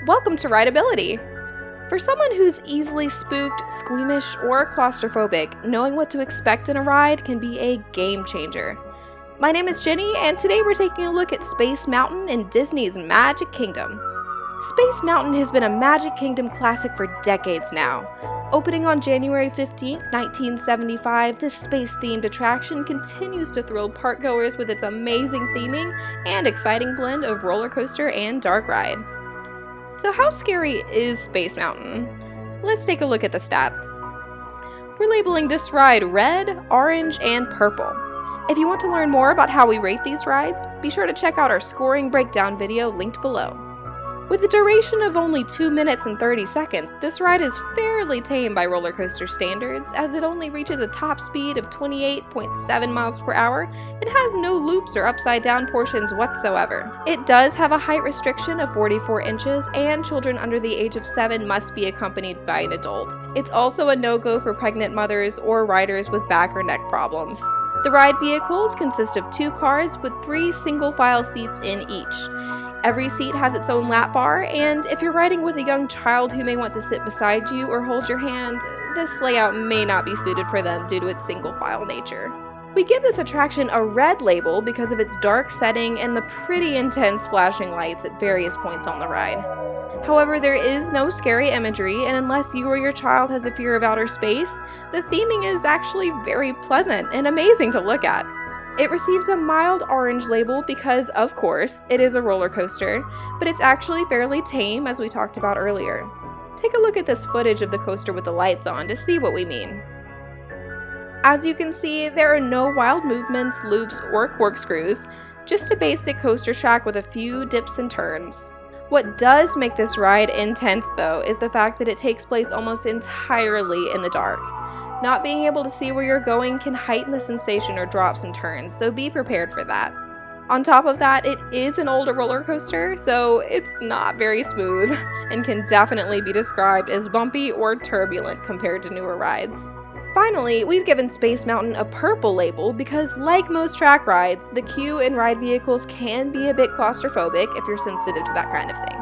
Welcome to Rideability! For someone who's easily spooked, squeamish, or claustrophobic, knowing what to expect in a ride can be a game changer. My name is Jenny, and today we're taking a look at Space Mountain in Disney's Magic Kingdom. Space Mountain has been a Magic Kingdom classic for decades now. Opening on January 15, 1975, this space-themed attraction continues to thrill parkgoers with its amazing theming and exciting blend of roller coaster and dark ride. So how scary is Space Mountain? Let's take a look at the stats. We're labeling this ride red, orange, and purple. If you want to learn more about how we rate these rides, be sure to check out our scoring breakdown video linked below. With a duration of only 2 minutes and 30 seconds, this ride is fairly tame by roller coaster standards, as it only reaches a top speed of 28.7 miles per hour and has no loops or upside down portions whatsoever. It does have a height restriction of 44 inches, and children under the age of 7 must be accompanied by an adult. It's also a no-go for pregnant mothers or riders with back or neck problems. The ride vehicles consist of 2 cars with 3 single-file seats in each. Every seat has its own lap bar, and if you're riding with a young child who may want to sit beside you or hold your hand, this layout may not be suited for them due to its single-file nature. We give this attraction a red label because of its dark setting and the pretty intense flashing lights at various points on the ride. However, there is no scary imagery, and unless you or your child has a fear of outer space, the theming is actually very pleasant and amazing to look at. It receives a mild orange label because, of course, it is a roller coaster, but it's actually fairly tame, as we talked about earlier. Take a look at this footage of the coaster with the lights on to see what we mean. As you can see, there are no wild movements, loops, or corkscrews, just a basic coaster track with a few dips and turns. What does make this ride intense, though, is the fact that it takes place almost entirely in the dark. Not being able to see where you're going can heighten the sensation or drops and turns, so be prepared for that. On top of that, it is an older roller coaster, so it's not very smooth and can definitely be described as bumpy or turbulent compared to newer rides. Finally, we've given Space Mountain a purple label because, like most track rides, the queue in ride vehicles can be a bit claustrophobic if you're sensitive to that kind of thing.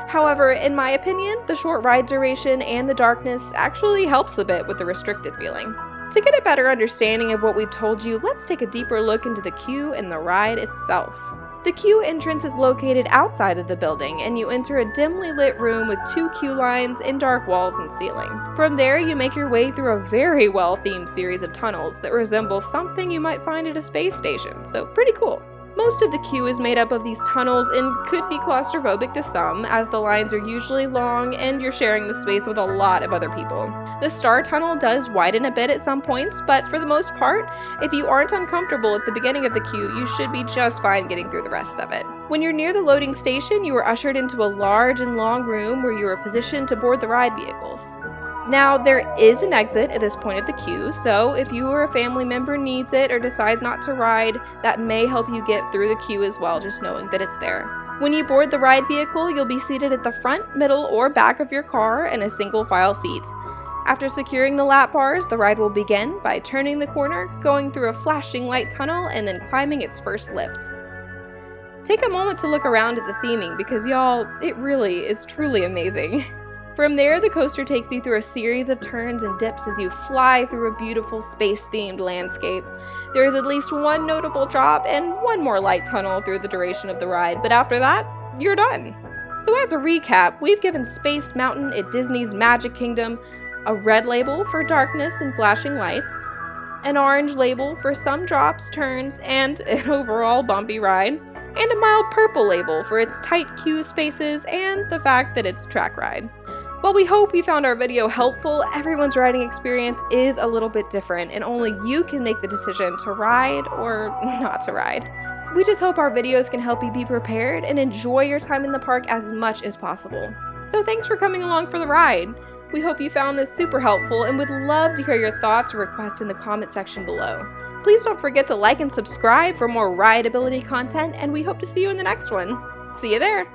However, in my opinion, the short ride duration and the darkness actually helps a bit with the restricted feeling. To get a better understanding of what we've told you, let's take a deeper look into the queue and the ride itself. The queue entrance is located outside of the building, and you enter a dimly lit room with 2 queue lines and dark walls and ceiling. From there, you make your way through a very well-themed series of tunnels that resemble something you might find at a space station, so pretty cool. Most of the queue is made up of these tunnels and could be claustrophobic to some, as the lines are usually long and you're sharing the space with a lot of other people. The Star Tunnel does widen a bit at some points, but for the most part, if you aren't uncomfortable at the beginning of the queue, you should be just fine getting through the rest of it. When you're near the loading station, you are ushered into a large and long room where you are positioned to board the ride vehicles. Now, there is an exit at this point of the queue, so if you or a family member needs it or decides not to ride, that may help you get through the queue as well, just knowing that it's there. When you board the ride vehicle, you'll be seated at the front, middle, or back of your car in a single file seat. After securing the lap bars, the ride will begin by turning the corner, going through a flashing light tunnel, and then climbing its first lift. Take a moment to look around at the theming because, y'all, it really is truly amazing. From there, the coaster takes you through a series of turns and dips as you fly through a beautiful space-themed landscape. There is at least one notable drop and one more light tunnel through the duration of the ride, but after that, you're done. So as a recap, we've given Space Mountain at Disney's Magic Kingdom a red label for darkness and flashing lights, an orange label for some drops, turns, and an overall bumpy ride, and a mild purple label for its tight queue spaces and the fact that it's a track ride. While we hope you found our video helpful, everyone's riding experience is a little bit different, and only you can make the decision to ride or not to ride. We just hope our videos can help you be prepared and enjoy your time in the park as much as possible. So thanks for coming along for the ride. We hope you found this super helpful and would love to hear your thoughts or requests in the comment section below. Please don't forget to like and subscribe for more Rideability content, and we hope to see you in the next one. See you there!